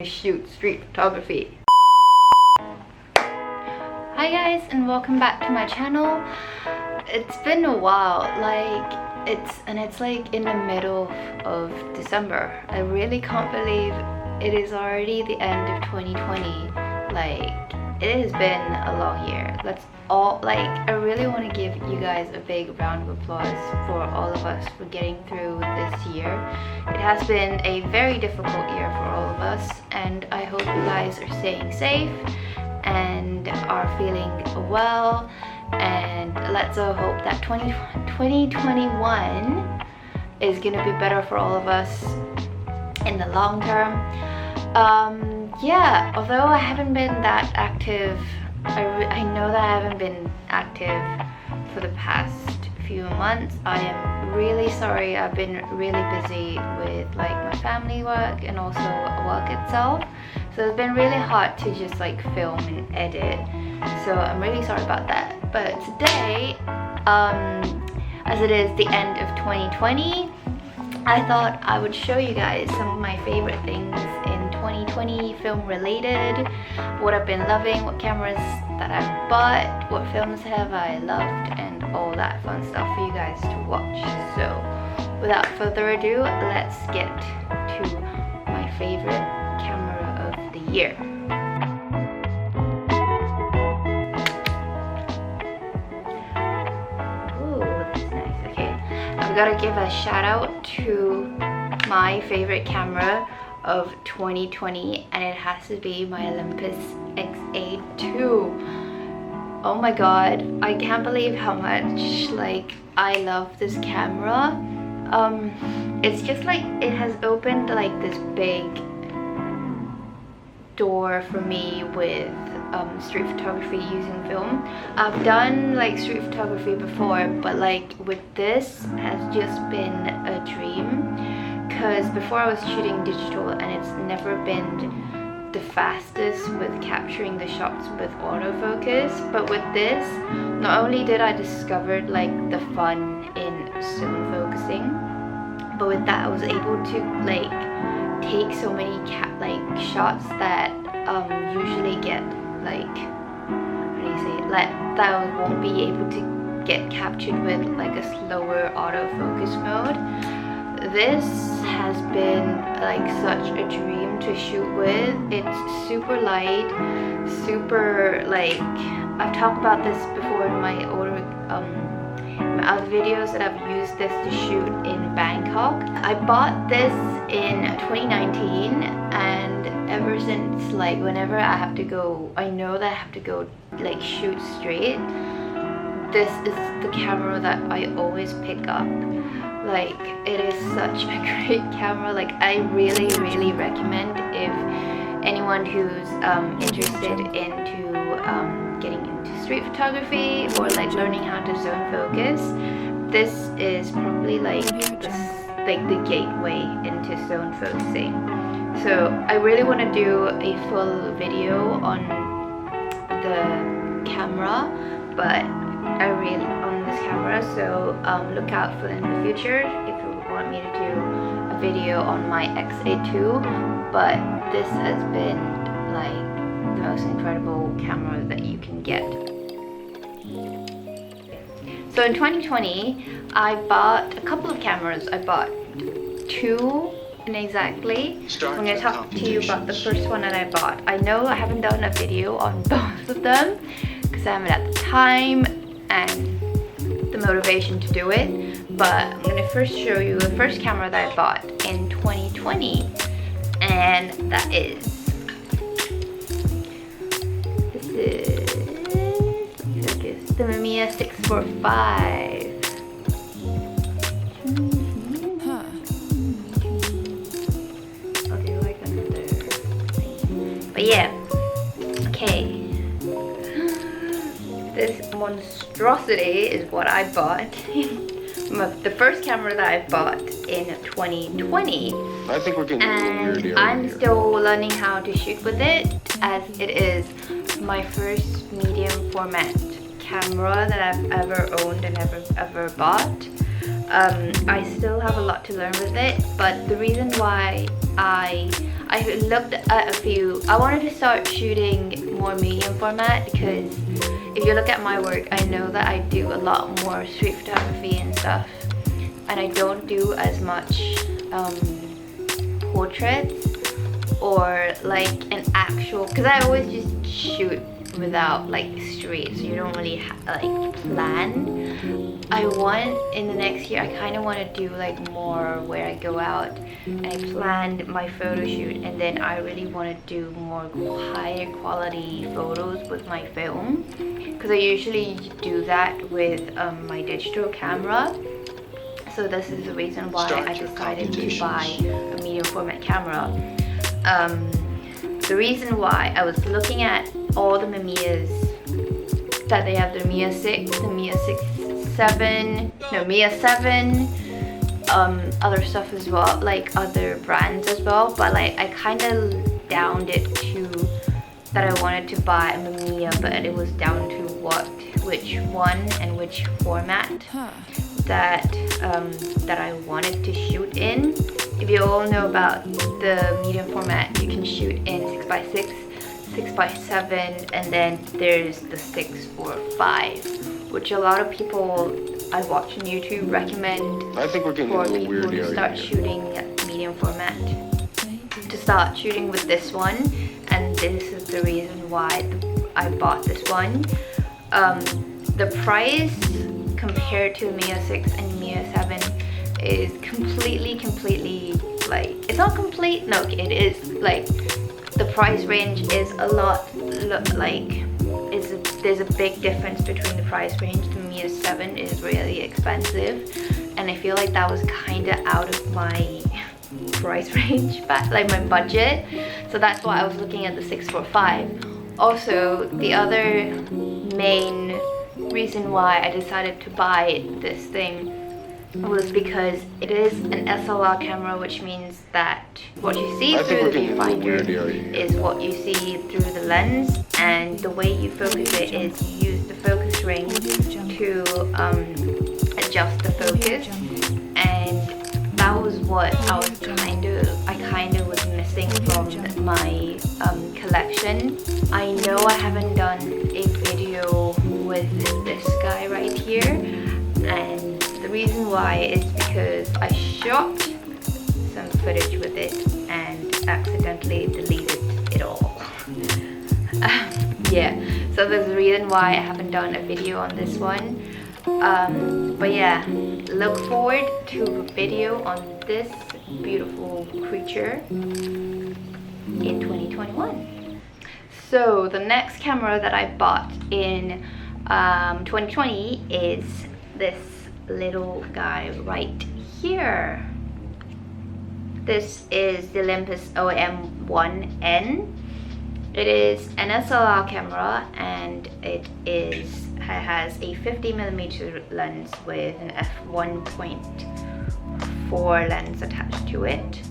Shoot street photography. Hi guys, and welcome back to my channel. It's been a while, it's like in the middle of December. I really can't believe it is already the end of 2020. It has been a long year. I really want to give you guys a big round of applause for all of us for getting through this year. It has been a very difficult year for all of us, and I hope you guys are staying safe and are feeling well, and let's all hope that 2021 is gonna be better for all of us in the long term. Yeah, although I haven't been that active, I know that I haven't been active for the past few months. I am really sorry. I've been really busy with my family work and also work itself, so it's been really hard to just film and edit, so I'm really sorry about that. But today, as it is the end of 2020, I thought I would show you guys some of my favorite things in 2020 film related, what I've been loving, what cameras that I've bought, what films have I loved, and all that fun stuff for you guys to watch. So without further ado, let's get to my favorite camera of the year. Ooh, that's nice. Okay, I've got to give a shout out to my favorite camera of 2020, and it has to be my Olympus XA2. Oh my god, I can't believe how much I love this camera. It's just it has opened this big door for me with street photography using film. I've done street photography before, but with this has just been a dream, because before I was shooting digital and it's never been the fastest with capturing the shots with autofocus. But with this, not only did I discover the fun in zone focusing, but with that I was able to take so many shots that usually get that I won't be able to get captured with a slower autofocus mode. This has been such a dream to shoot with. It's super light, super I've talked about this before in my other videos that I've used this to shoot in Bangkok. I bought this in 2019, and ever since whenever I have to go, I know that I have to go shoot straight, this is the camera that I always pick up. It is such a great camera. I really recommend if anyone who's interested into getting into street photography or learning how to zone focus. This is probably the gateway into zone focusing. So I really want to do a full video on the camera, but on this camera, so look out for in the future if you want me to do a video on my XA2. But this has been the most incredible camera that you can get. So in 2020, I bought a couple of cameras. I bought two exactly. I'm going to talk to you about the first one that I bought. I know I haven't done a video on both of them because I haven't had the time and the motivation to do it, but I'm going to first show you the first camera that I bought in 2020, and that is the Mamiya 645. But yeah, okay. This monstrosity is what I bought. The first camera that I bought in 2020. I think we're getting a little weird here. I'm still learning how to shoot with it, as it is my first medium format camera that I've ever owned and ever bought. I still have a lot to learn with it, but the reason why I I looked at a few. I wanted to start shooting more medium format because if you look at my work, I know that I do a lot more street photography and stuff, and I don't do as much portraits or like an actual, because I always just shoot without like street, so you don't really like plan. I want in the next year, I kind of want to do like more where I go out and I planned my photo shoot, and then I really want to do more higher quality photos with my film, because I usually do that with my digital camera. So this is the reason why I decided to buy a medium format camera. The reason why I was looking at all the Mamiyas that they have, the Mamiya 6, the Mamiya 7, no, Mamiya 7, other stuff as well, like other brands as well, but like I kind of downed it to that I wanted to buy a Mamiya, but it was down to which one and which format that I wanted to shoot in. If you all know about the medium format, you can shoot in 6x6, 6x7, and then there's the 6x5, which a lot of people I watch on YouTube recommend. I think we're getting for a little weird people to start shooting medium format, to start shooting with this one, and this is the reason why I bought this one. The price compared to Mamiya 6 and Mamiya 7 is completely like, it's not complete, no, it is like the price range is a lot like there's a big difference between the price range. The Mamiya 7 is really expensive, and I feel like that was kind of out of my price range, but like my budget, so that's why I was looking at the 645. Also, the other main reason why I decided to buy this thing was because it is an SLR camera, which means that what you see through the viewfinder is what you see through the lens, and the way you focus it is you use the focus ring to adjust the focus, and that was what I kind of was missing from my collection. I know I haven't done a video with this guy right here, and the reason why is because I shot some footage with it and accidentally deleted it all. Yeah, so there's a reason why I haven't done a video on this one. But yeah, look forward to a video on this beautiful creature in 2021. So the next camera that I bought in 2020 is this little guy right here. This is the Olympus OM 1N. It is an SLR camera, and it has a 50mm lens with an f1.4 lens attached to it,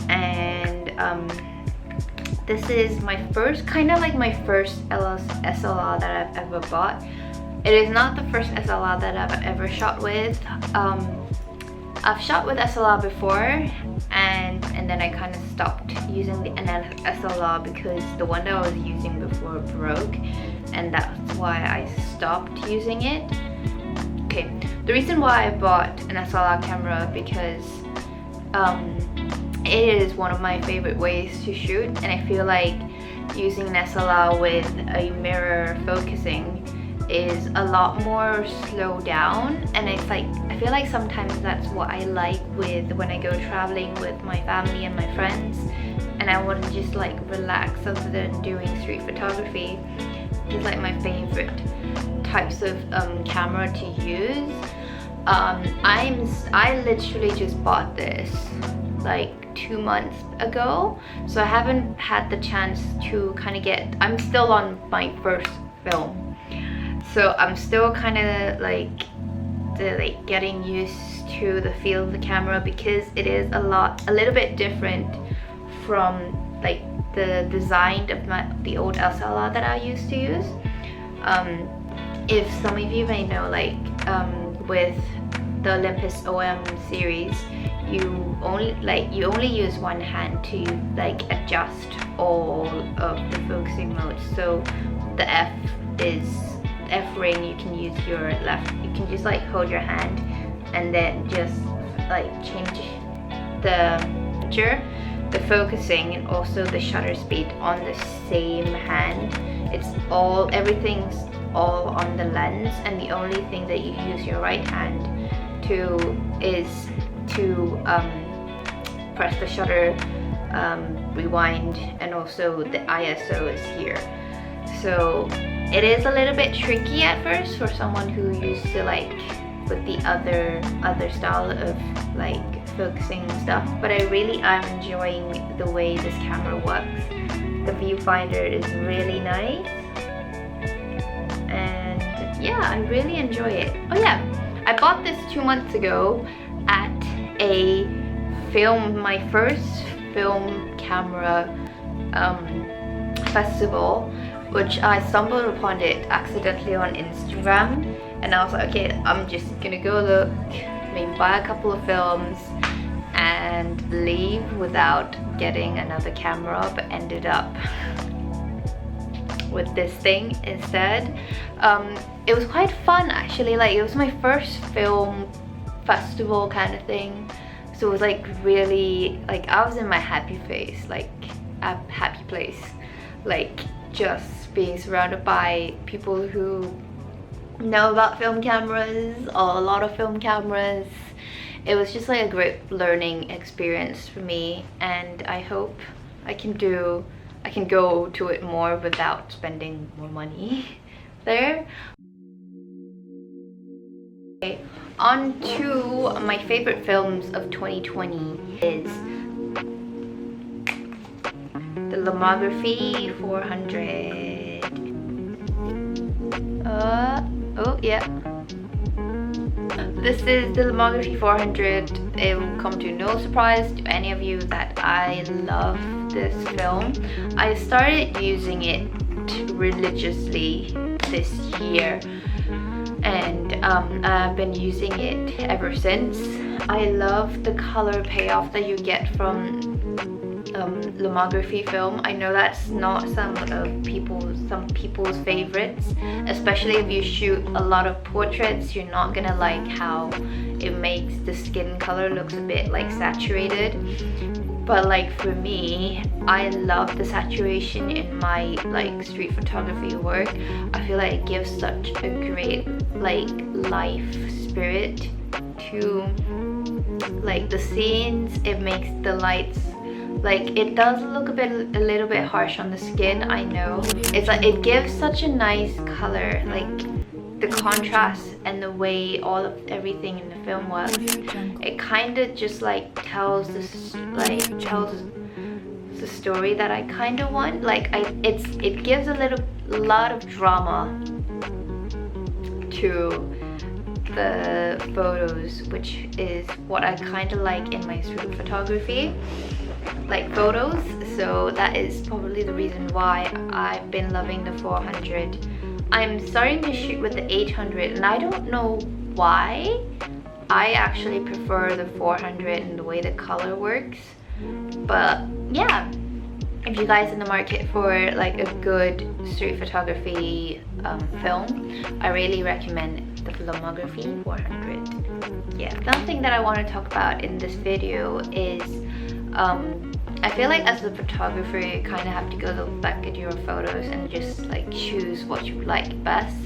and this is my first, kind of like my first SLR that I've ever bought. It is not the first SLR that I've ever shot with. I've shot with SLR before, and then I kind of stopped using the SLR because the one that I was using before broke, and that's why I stopped using it. Okay, the reason why I bought an SLR camera because it is one of my favorite ways to shoot, and I feel like using an SLR with a mirror focusing is a lot more slow down, and it's like, I feel like sometimes that's what I like with when I go traveling with my family and my friends, and I want to just like relax other than doing street photography. It's like my favorite types of camera to use. I literally just bought this like 2 months ago, so I haven't had the chance to kind of I'm still on my first film. So I'm still kind of like getting used to the feel of the camera, because it is a little bit different from like the design of the old SLR that I used to use. If some of you may know, like with the Olympus OM series, you only use one hand to like adjust all of the focusing modes. So the F ring, you can use your left, you can just like hold your hand and then just like change the picture, the focusing, and also the shutter speed on the same hand. Everything's all on the lens, and the only thing that you use your right hand to is to press the shutter, rewind, and also the ISO is here. So it is a little bit tricky at first for someone who used to like with the other style of like focusing stuff, but I really am enjoying the way this camera works. The viewfinder is really nice, and yeah, I really enjoy it. Oh yeah, I bought this 2 months ago at my first film camera festival, which I stumbled upon it accidentally on Instagram, and I was like, okay, I'm just gonna go look, maybe buy a couple of films and leave without getting another camera, but ended up with this thing instead. It was quite fun actually, like it was my first film festival kind of thing, so it was like really, like I was in my happy face, like a happy place, like just being surrounded by people who know about film cameras or a lot of film cameras. It was just like a great learning experience for me, and I hope I can go to it more without spending more money there. Okay, on to my favorite films of 2020 is the Lomography 400. Oh yeah. This is the Lomography 400. It will come to no surprise to any of you that I love this film. I started using it religiously this year, and I've been using it ever since. I love the color payoff that you get from Lomography film. I know that's not some people's favorites, especially if you shoot a lot of portraits. You're not gonna like how it makes the skin color looks a bit like saturated, but like for me, I love the saturation in my like street photography work. I feel like it gives such a great like life spirit to like the scenes. It makes the lights, like it does look a little bit harsh on the skin, I know. It's like it gives such a nice color, like the contrast and the way everything in the film works. It kind of just like tells this, like tells the story that I kind of want. Like it gives a lot of drama to the photos, which is what I kind of like in my street photography, like photos. So that is probably the reason why I've been loving the 400. I'm starting to shoot with the 800, and I don't know why. I actually prefer the 400 and the way the color works. But yeah, if you guys in the market for like a good street photography film, I really recommend the Lomography 400. Yeah, something that I want to talk about in this video is I feel like as a photographer, you kind of have to go look back at your photos and just like choose what you like best.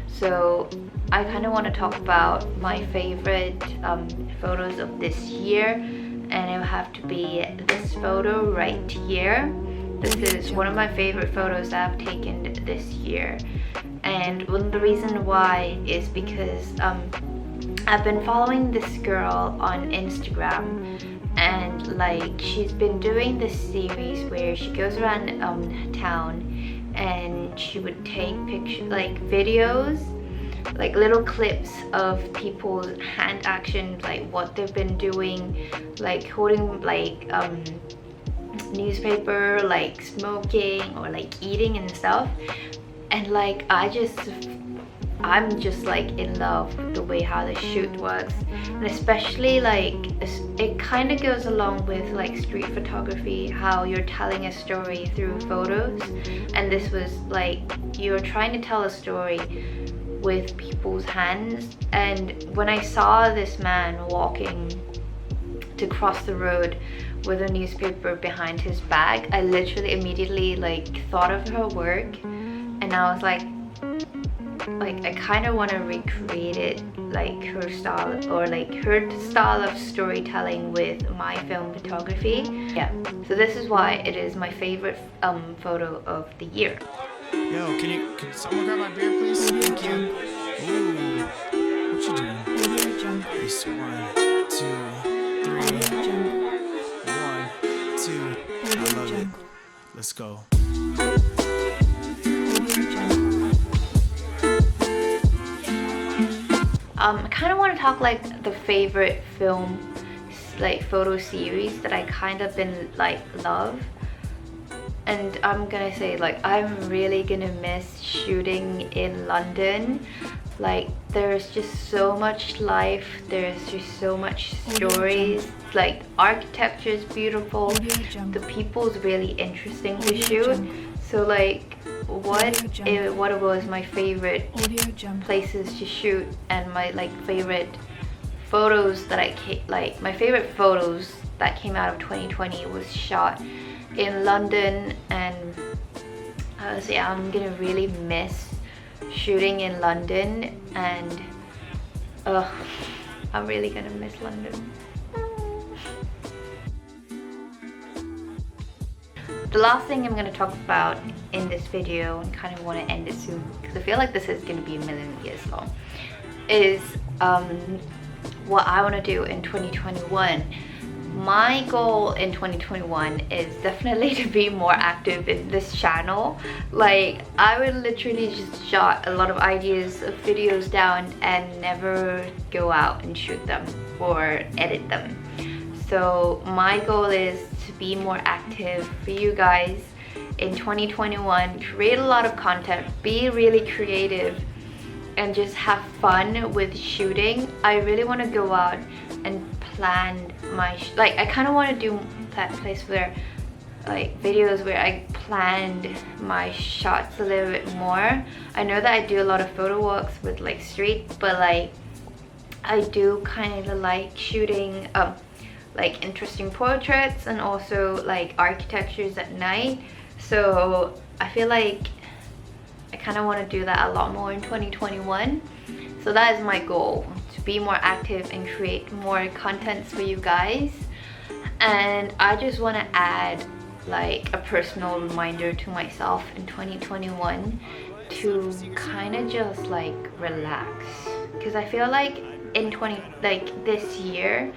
So I kind of want to talk about my favorite photos of this year, and it will have to be this photo right here. This is one of my favorite photos that I've taken this year, and one of the reasons why is because I've been following this girl on Instagram, and like she's been doing this series where she goes around town and she would take pictures, like videos, like little clips of people's hand actions, like what they've been doing, like holding like newspaper, like smoking, or like eating and stuff. And like I just I'm just like in love with the way how the shoot works, and especially like it kind of goes along with like street photography, how you're telling a story through photos, and this was like you're trying to tell a story with people's hands. And when I saw this man walking to cross the road with a newspaper behind his back, I literally immediately like thought of her work, and I was like I kind of want to recreate it, like her style, or like her style of storytelling with my film photography. Yeah, so this is why it is my favorite photo of the year. Yo, can someone grab my beer, please? Thank you. Ooh, what you doing? It's 1, 2, 3. 1, 2. I love it. Let's go. I kind of want to talk like the favorite film, like photo series that I kind of been like love. And I'm gonna say like I'm really gonna miss shooting in London. Like there's just so much life, there's just so much stories, like architecture is beautiful, the people's really interesting to shoot. So like what it was my favorite places to shoot, and my like favorite photos that my favorite photos that came out of 2020 was shot in London. And honestly, I'm gonna really miss shooting in London, and I'm really gonna miss London. The last thing I'm going to talk about in this video, and kind of want to end it soon because I feel like this is going to be a million years long, is what I want to do in 2021. My goal in 2021 is definitely to be more active in this channel. Like I would literally just jot a lot of ideas of videos down and never go out and shoot them or edit them. So my goal is to be more active for you guys in 2021, create a lot of content, be really creative, and just have fun with shooting. I really want to go out and plan my I kind of want to do that place where like videos where I planned my shots a little bit more. I know that I do a lot of photo walks with like street, but like I do kind of like shooting like interesting portraits and also like architectures at night. So I feel like I kind of want to do that a lot more in 2021. So that is my goal, to be more active and create more contents for you guys. And I just want to add like a personal reminder to myself in 2021 to kind of just like relax, because I feel like in this year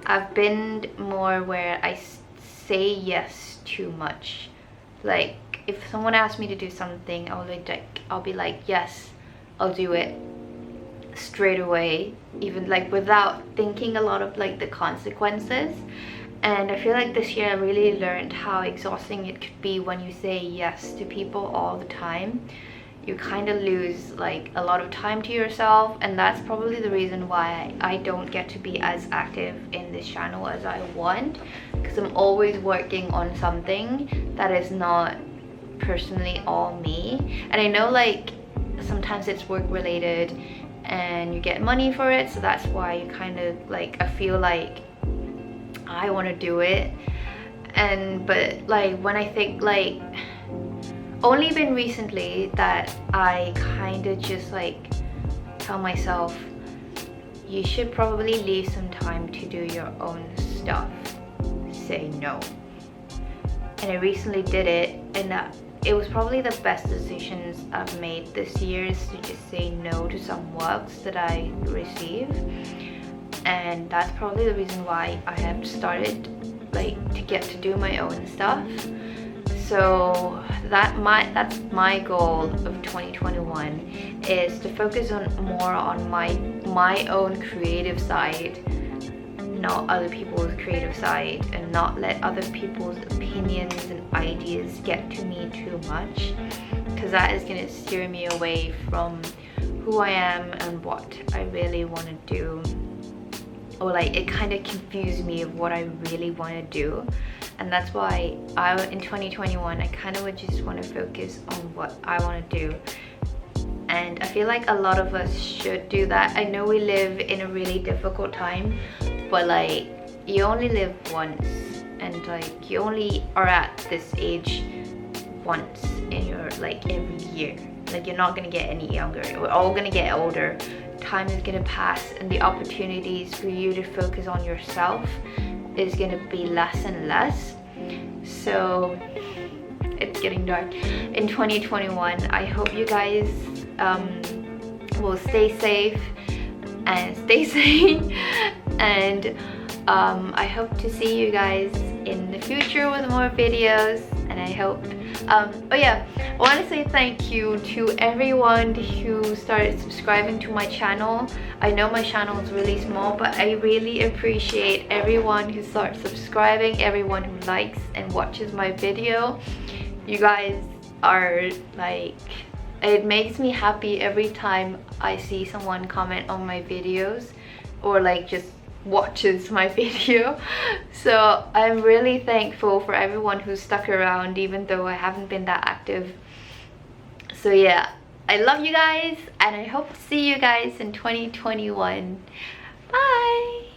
I've been more where I say yes too much. Like if someone asks me to do something, I'll be like yes, I'll do it straight away, even like without thinking a lot of like the consequences. And I feel like this year I really learned how exhausting it could be when you say yes to people all the time. You kind of lose like a lot of time to yourself, and that's probably the reason why I don't get to be as active in this channel as I want, because I'm always working on something that is not personally all me. And I know like sometimes it's work related and you get money for it, so that's why you kind of like, I feel like I want to do it. And but like when I think like only been recently that I kind of just like tell myself you should probably leave some time to do your own stuff, say no. And I recently did it, and it was probably the best decisions I've made this year, is to just say no to some works that I receive. And that's probably the reason why I have started like to get to do my own stuff. So that's my goal of 2021, is to focus on more on my own creative side, not other people's creative side, and not let other people's opinions and ideas get to me too much, because that is going to steer me away from who I am and what I really want to do, or like it kind of confused me of what I really want to do. And that's why in 2021 I kind of would just want to focus on what I want to do. And I feel like a lot of us should do that. I know we live in a really difficult time, but like you only live once, and like you only are at this age once in your like every year. Like you're not gonna get any younger. We're all gonna get older. Time is gonna pass, and the opportunities for you to focus on yourself is gonna be less and less. So it's getting dark. In 2021, I hope you guys will stay safe and stay sane, and I hope to see you guys in the future with more videos. And I hope oh yeah, I want to say thank you to everyone who started subscribing to my channel. I know my channel is really small, but I really appreciate everyone who starts subscribing, everyone who likes and watches my video. You guys are like, it makes me happy every time I see someone comment on my videos or like just watches my video. So I'm really thankful for everyone who's stuck around even though I haven't been that active. So yeah, I love you guys, and I hope to see you guys in 2021. Bye.